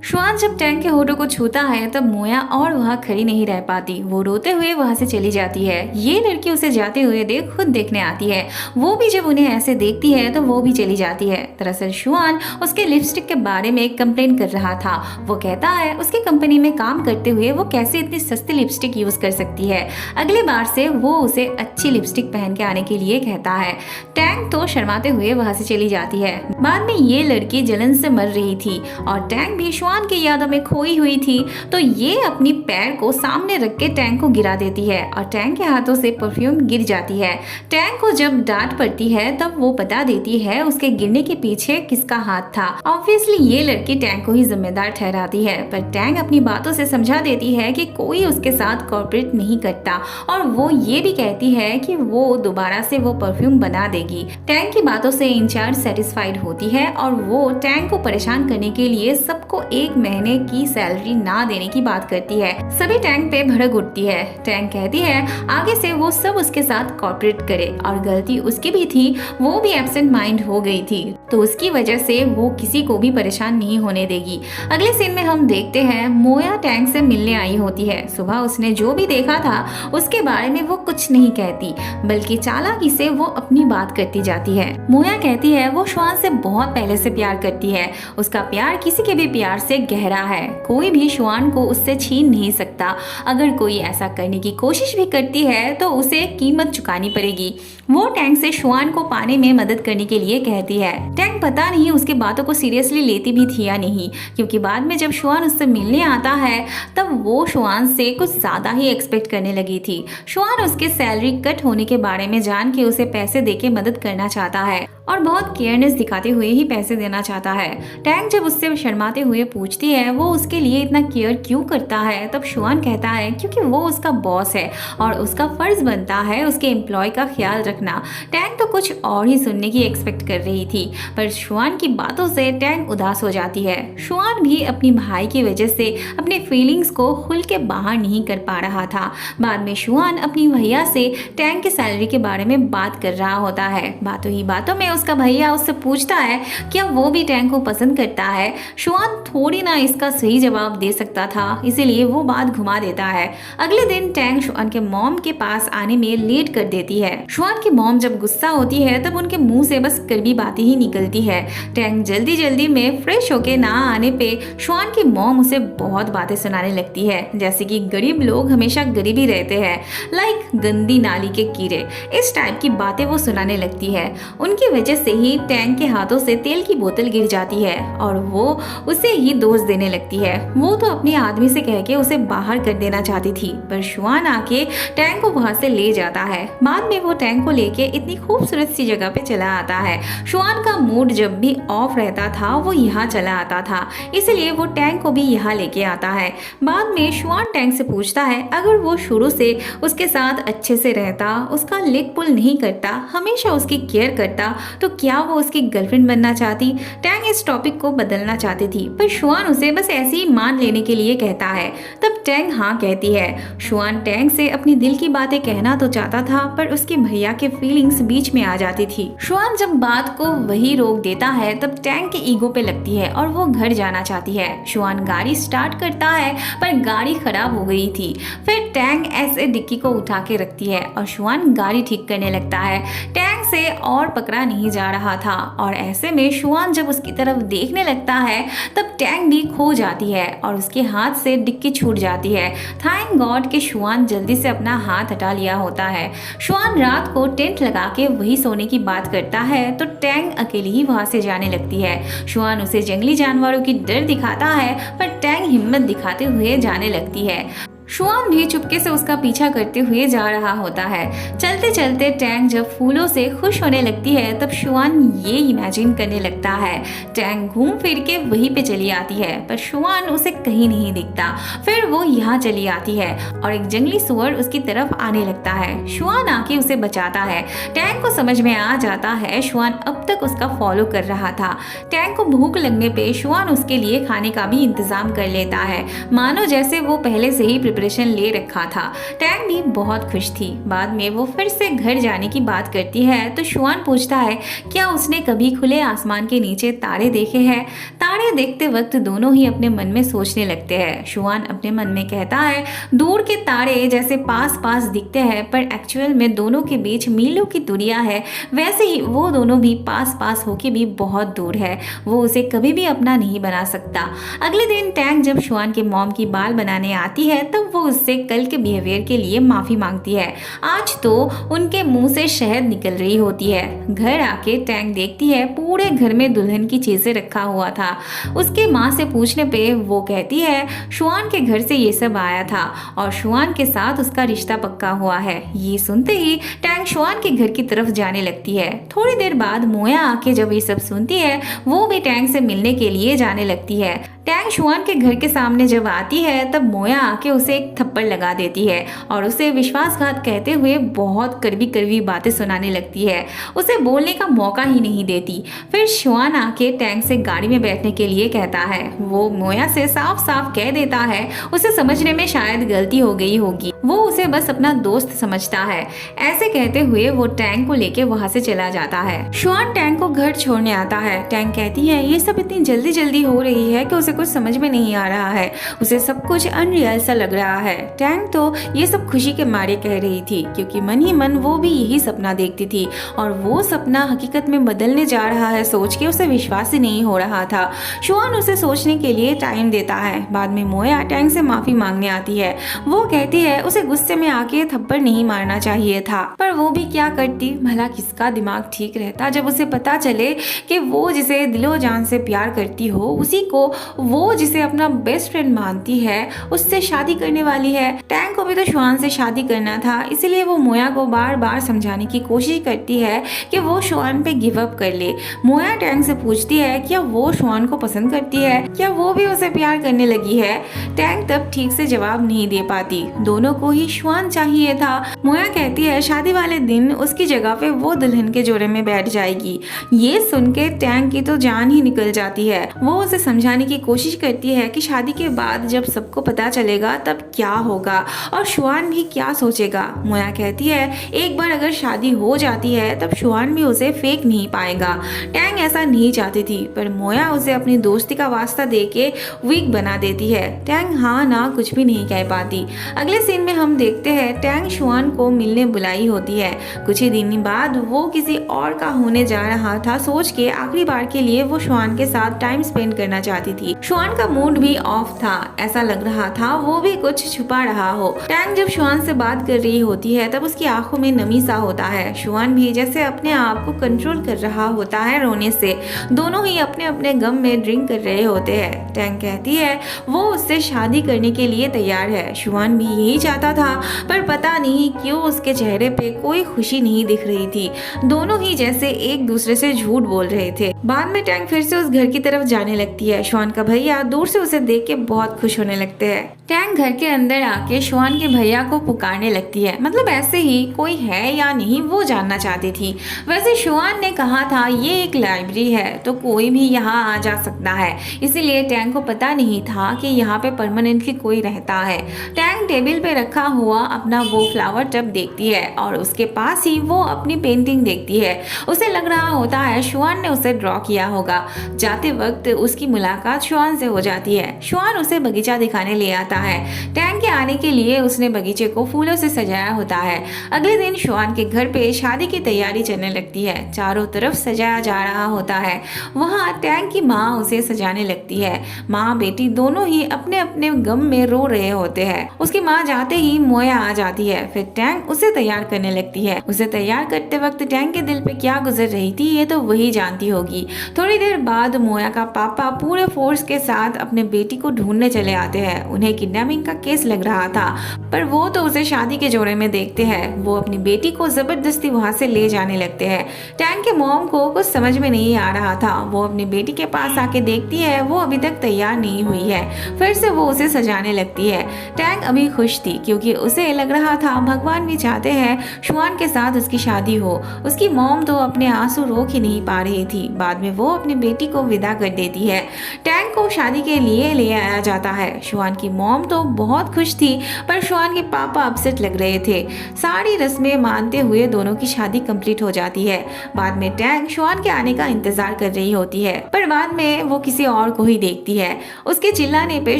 शुआन जब टैंक के होठों को छूता है तब मोया और वहाँ खड़ी नहीं रह पाती। वो रोते हुए वहाँ से चली जाती है। ये लड़की उसे जाते हुए देख खुद देखने आती है। वो भी जब उन्हें ऐसे देखती है तो वो भी चली जाती है। दरअसल शुआन उसके लिपस्टिक के बारे में कंप्लेन कर रहा था। वो कहता है उसकी कंपनी में काम करते हुए वो कैसे इतनी सस्ती लिपस्टिक यूज कर सकती है। अगली बार से वो उसे अच्छी लिपस्टिक पहन के आने के लिए कहता है। टैंक तो शर्माते हुए वहाँ से चली जाती है। बाद में ये लड़की जलन से मर रही थी और टैंक भी शुआन की यादों में खोई हुई थी। तो ये अपनी पैर को सामने रख के टैंक को गिरा देती है और टैंक के हाथों से परफ्यूम गिर जाती है। टैंक को जब डांट पड़ती है तब वो बता देती है उसके गिरने के पीछे किसका हाथ था। ऑब्वियसली ये लड़की टैंक को ही जिम्मेदार ठहराती है, पर टैंक अपनी बातों से समझा देती है कि कोई उसके साथ कोऑपरेट नहीं करता और वो ये भी कहती है कि वो दोबारा से वो परफ्यूम बना देगी। टैंक की बातों से इंचार्ज सेटिस्फाइड होती है और वो टैंक को परेशान करने के लिए सबको 1 महीने की सैलरी ना देने की बात करती है। सभी टैंक पे भड़क उठती है। टैंक कहती है आगे से वो सब उसके साथ कोऑपरेट करे और गलती उसकी भी थी, वो भी एब्सेंट माइंड हो गई थी, तो उसकी वजह से वो किसी को भी परेशान नहीं होने देगी। अगले सीन में हम देखते हैं मोया टैंक से मिलने आई होती है। सुबह उसने जो भी देखा था उसके बारे में वो कुछ नहीं कहती, बल्कि चालाकी से वो अपनी बात करती जाती है। मोया कहती है वो शुआन से बहुत पहले से प्यार करती है। उसका प्यार किसी के भी प्यार से गहरा है। कोई भी शुआन को उससे छीन नहीं सकता। अगर कोई ऐसा करने की कोशिश भी करती है तो उसे कीमत चुकानी पड़ेगी। वो टैंक से शुआन को पाने में मदद करने के लिए कहती है। टैंक पता नहीं उसकी बातों को सीरियसली लेती भी थी या नहीं, क्योंकि बाद में जब शुआन उससे मिलने आता है तब वो शुआन से कुछ ज्यादा ही एक्सपेक्ट करने लगी थी। शुआन उसके सैलरी कट होने के बारे में जान के उसे पैसे देके मदद करना चाहता है और बहुत केयरनेस दिखाते हुए ही पैसे देना चाहता है। टैंक जब उससे शर्माते हुए पूछती है वो उसके लिए इतना केयर क्यों करता है, तब शुआन कहता है क्योंकि वो उसका बॉस है और उसका फर्ज बनता है उसके एम्प्लॉय का ख्याल रखना। टैंक तो कुछ और ही सुनने की एक्सपेक्ट कर रही थी, पर शुआन की बातों से टैंक उदास हो जाती है। शुआन भी अपनी भाई की वजह से अपने फीलिंग्स को खुल के बाहर नहीं कर पा रहा था। बाद में शुआन अपनी भैया से टैंक की सैलरी के बारे में बात कर रहा होता है। बातों ही बातों में उसका भैया उससे पूछता है क्या वो भी टैंक को पसंद करता है। शुआन थोड़ी ना इसका सही जवाब दे सकता था, इसीलिए वो बात घुमा देता है। अगले दिन टैंक शुआन के मॉम के पास आने में लेट कर देती है। शुआन की मॉम जब गुस्सा होती है तब उनके मुंह से बस कड़वी बातें ही निकलती है। टैंक जल्दी जल्दी में फ्रेश होके ना आने पे शुआन की मॉम उसे बहुत बातें सुनाने लगती है, जैसे कि गरीब लोग हमेशा गरीब ही रहते हैं, लाइक गंदी नाली के कीड़े, इस टाइप की बातें वो सुनाने लगती है। उनकी वजह से ही टैंक के हाथों से तेल की बोतल गिर जाती है और वो उसे ही दोष देने लगती है। वो तो अपने आदमी से कह के उसे बाहर कर देना चाहती थी, पर शुआन आके टैंक को वहां से ले जाता है। बाद में वो टैंक को लेके इतनी खूबसूरत सी जगह पे चला आता है। शुआन का मूड जब भी ऑफ रहता था वो यहाँ चला आता था, इसलिए वो टैंक को भी यहाँ लेके आता है। बाद में शुआन टैंक से पूछता है अगर वो शुरू से उसके साथ अच्छे से रहता, उसका लेग पुल नहीं करता, हमेशा उसकी केयर करता, तो क्या वो उसकी गर्लफ्रेंड बनना चाहती। टैंक इस टॉपिक को बदलना चाहती थी, पर शुआन उसे बस ऐसे ही मान लेने के लिए कहता है। तब टैंक हाँ कहती है। शुआन टैंक से अपनी दिल की बातें कहना तो चाहता था, पर उसके भैया के फीलिंग्स बीच में आ जाती थी। शुआन जब बात को वही रोक देता है तब टैंक के ईगो पे लगती है और वो घर जाना चाहती है। शुआन गाड़ी स्टार्ट करता है पर गाड़ी खराब हो गई थी। फिर टैंक ऐसे डिक्की को उठा के रखती है और शुआन गाड़ी ठीक करने लगता है। टैंक से और पकड़ा नहीं जा रहा था और ऐसे में शुआन जब उसकी तरफ देखने लगता है तब टैंक भी खो जाती है और उसके हाथ से डिक्की छूट जाती है। थैंक गॉड कि शुआन जल्दी से अपना हाथ हटा लिया होता है। शुआन रात को टेंट लगा के वही सोने की बात करता है तो टैंक अकेली ही वहां से जाने लगती है। शुआन उसे जंगली जानवरों की डर दिखाता है पर टैंक हिम्मत दिखाते हुए जाने लगती है। शुआन भी चुपके से उसका पीछा करते हुए जा रहा होता है। चलते चलते टैंक जब फूलों से खुश होने लगती है तब शुआन ये इमेजिन करने लगता है। टैंक घूम फिर के वहीं पे चली आती है पर शुआन उसे कहीं नहीं दिखता। फिर वो यहाँ चली आती है और एक जंगली सुअर उसकी तरफ आने लगता है। शुआन आके उसे बचाता है। टैंक को समझ में आ जाता है शुआन अब तक उसका फॉलो कर रहा था। टैंक को भूख लगने पे शुआन उसके लिए खाने का भी इंतजाम कर लेता है, मानो जैसे वो पहले से ही प्रिपरेशन ले रखा था। टैंग भी बहुत खुश थी। बाद में वो फिर से घर जाने की बात करती है तो शुआन पूछता है क्या उसने कभी खुले आसमान के नीचे तारे देखे हैं। तारे देखते वक्त दोनों ही अपने मन में सोचने लगते हैं। शुआन अपने मन में कहता है दूर के तारे जैसे पास पास दिखते हैं पर एक्चुअल में दोनों के बीच मीलों की दूरियां है, वैसे ही वो दोनों भी पास पास होके भी बहुत दूर है। वो उसे कभी भी अपना नहीं बना सकता। अगले दिन टैंग जब शुआन के मॉम की बाल बनाने आती है तब वो उससे कल के बिहेवियर के लिए माफी मांगती है। आज तो उनके मुंह से शहद निकल रही होती है। घर आके टैंग देखती है पूरे घर में दुल्हन की चीजें रखा हुआ था। उसके माँ से पूछने पे वो कहती है शुआन के घर से ये सब आया था और शुआन के साथ उसका रिश्ता पक्का हुआ है। ये सुनते ही टैंग शुआन के घर की तरफ जाने लगती है। थोड़ी देर बाद मोया आके जब ये सब सुनती है वो भी टैंग से मिलने के लिए जाने लगती है। टैंग शुआन के घर के सामने जब आती है तब मोया आके उसे एक थप्पड़ लगा देती है और उसे विश्वासघात कहते हुए बहुत कड़वी कड़वी बातें सुनाने लगती है। उसे बोलने का मौका ही नहीं देती। फिर शुआन आके टैंग से गाड़ी में बैठने के लिए कहता है। वो मोया से साफ साफ कह देता है उसे समझने में शायद गलती हो गई होगी, वो उसे बस अपना दोस्त समझता है। ऐसे कहते हुए वो टैंग को लेके वहाँ से चला जाता है। शुआन टैंग को घर छोड़ने आता है। टैंग कहती है ये सब इतनी जल्दी जल्दी हो रही है कि उसे कुछ समझ में नहीं आ रहा है। उसे सब कुछ अनरियल सा लग रहा है। टैंग तो ये सब खुशी के मारे कह रही थी क्योंकि मन ही मन वो भी यही सपना देखती थी और वो सपना हकीकत में बदलने जा रहा है सोच के उसे विश्वास ही नहीं हो रहा था। शुआन उसे सोचने के लिए टाइम देता है। बाद में मोया टैंग से माफी मांगने आती है। वो कहती है उसे गुस्से में आके थप्पड़ नहीं मारना चाहिए था, पर वो भी क्या करती, भला किसका दिमाग ठीक रहता जब उसे पता चले कि वो जिसे दिलो जान से प्यार करती हो उसी को वो जिसे अपना बेस्ट फ्रेंड मानती है उससे शादी करने वाली है। टैंग को भी तो शुआन से शादी करना था, इसीलिए वो मोया को बार बार समझाने की कोशिश करती है कि वो शुआन पे गिव अप कर ले। मोया टैंग से पूछती है क्या वो शुआन को पसंद करती है, क्या वो भी उसे प्यार करने लगी है। टैंग तब ठीक से जवाब नहीं दे पाती। दोनों को ही शुआन चाहिए था। मोया कहती है शादी वाले दिन उसकी जगह पे वो दुल्हन के जोड़े में बैठ जाएगी। ये सुन के टैंग की तो जान ही निकल जाती है। वो उसे समझाने की कोशिश करती है कि शादी के बाद जब सबको पता चलेगा तब क्या होगा और शुआन भी क्या सोचेगा। मोया कहती है एक बार अगर शादी हो जाती है तब शुआन भी उसे फेंक नहीं पाएगा। टैंग ऐसा नहीं चाहती थी पर मोया उसे अपनी दोस्ती का वास्ता देके वीक बना देती है। टैंग हाँ ना कुछ भी नहीं कह पाती। अगले सीन में हम देखते हैं टैंग शुआन को मिलने बुलाई होती है। कुछ ही दिन बाद वो किसी और का होने जा रहा था सोच के आखिरी बार के लिए वो शुआन के साथ टाइम स्पेंड करना चाहती थी। शुआन का मूड भी ऑफ था, ऐसा लग रहा था वो भी कुछ छुपा रहा हो। टैंग जब शुआन से बात कर रही होती है तब उसकी आंखों में नमी सा होता है। शुआन भी जैसे अपने आप को कंट्रोल कर रहा होता है रोने से। दोनों ही अपने अपने गम में ड्रिंक कर रहे होते हैं। टैंग कहती है वो उससे शादी करने के लिए तैयार है। शुआन भी यही चाहता था पर पता नहीं क्यों उसके चेहरे पे कोई खुशी नहीं दिख रही थी। दोनों ही जैसे एक दूसरे से झूठ बोल रहे थे। बाद में टैंग फिर से उस घर की तरफ जाने लगती है। शुआन का भैया दूर से उसे देख के बहुत खुश होने लगते हैं। टैंग घर के अंदर आके शुआन के भैया को पुकारने लगती है, मतलब ऐसे ही कोई है या नहीं वो जानना चाहती थी। वैसे शुआन ने कहा था ये एक लाइब्रेरी है तो कोई भी यहाँ आ जा सकता है, इसीलिए टैंग को पता नहीं था कि यहाँ पे परमानेंटली कोई रहता है। टैंग टेबल पे रखा हुआ अपना वो फ्लावर टब देखती है और उसके पास ही वो अपनी पेंटिंग देखती है। उसे लग रहा होता है शुआन ने उसे ड्रॉ किया होगा। जाते वक्त उसकी मुलाकात शुआन से हो जाती है। शुआन उसे बगीचा दिखाने ले आता है। टैंग के आने के लिए उसने बगीचे को फूलों से सजाया होता है। अगले दिन शुआन के घर पे शादी की तैयारी चलने लगती है। चारों तरफ सजाया जा रहा होता है। वहाँ टैंग की माँ उसे सजाने लगती है। माँ बेटी दोनों ही अपने अपने गम में रो रहे होते हैं। उसकी माँ जाते ही मोया आ जाती है। फिर टैंग उसे तैयार करने लगती है। उसे तैयार करते वक्त टैंग के दिल पे क्या गुजर रही थी ये तो वही जानती होगी। थोड़ी देर बाद मोया का पापा पूरे फोर्स के साथ अपने बेटी को ढूंढने चले आते हैं। उन्हें किडनैपिंग का केस लग रहा था पर वो तो उसे शादी के जोड़े में देखते हैं। वो अपनी बेटी को जबरदस्ती वहां से ले जाने लगते हैं। टैंग के मॉम को कुछ समझ में नहीं आ रहा था। वो अपनी बेटी के पास आके देखती है वो अभी तक तैयार नहीं हुई है। फिर से वो उसे सजाने लगती है। टैंग अभी खुश थी क्योंकि उसे लग रहा था भगवान भी चाहते हैं शुआन के साथ उसकी शादी हो। उसकी मॉम तो अपने आंसू रोक ही नहीं पा रही थी। बाद में वो अपनी बेटी को विदा कर देती है। टैंग को शादी के लिए ले आया जाता है। शुआन की मॉम तो बहुत खुश थी, पर शुआन के पापा अपसेट लग रहे थे। सारी रस्में मानते हुए दोनों की शादी कंप्लीट हो जाती है। बाद में टैंग शुआन के आने का इंतजार कर रही होती है, पर बाद में वो किसी और को ही देखती है। उसके चिल्लाने पे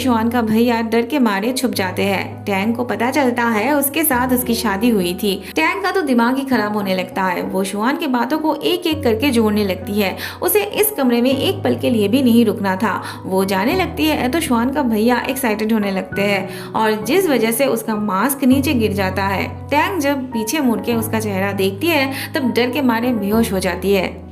शुआन का भैया डर के मारे छुप जाते हैं। टैंग को पता चलता है उसके साथ उसकी शादी हुई थी। टैंग का तो दिमाग ही खराब होने लगता है। वो शुआन की बातों को एक एक करके जोड़ने लगती है। उसे इस कमरे में एक पल के लिए भी नहीं रुकना था। वो जाने लगती है तो शुआन का भैया एक्साइटेड होने लगते हैं और जिस वजह से उसका मास्क नीचे गिर जाता है। टैंग जब पीछे मुड़ के उसका चेहरा देखती है तब डर के मारे बेहोश हो जाती है।